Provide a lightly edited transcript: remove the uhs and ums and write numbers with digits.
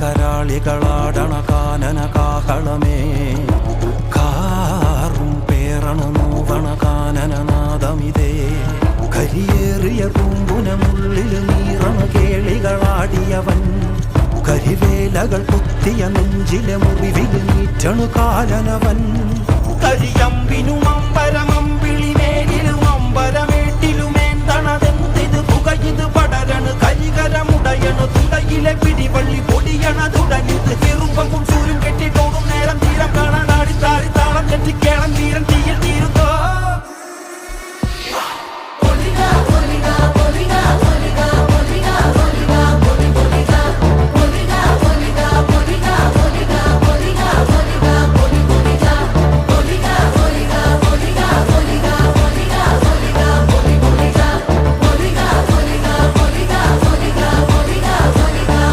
കരാളികളാടണ കാനന കാഹളമേ കാറും പേറണ നോവണ കാനനനാദമിതേ കരിയേറിയ പൂമ്പുനമുള്ളിൽ നീറണ കേളികളാടിയവൻ കരിവേലകൾ കുത്തിയ നെഞ്ചിലെ മുറിവിൽ നീറ്റണു കാലനവൻ കരിയമ്പിനും അമ്പരമമ്പിളിമേലിലും അമ്പരമേട്ടിലുമേന്തണതെന്തിത് പുകയിത് പടരണു കരികരമുടയണു തുടയിലെ പിടിവള്ളി പൊടിയണ തുടങ്ങിത്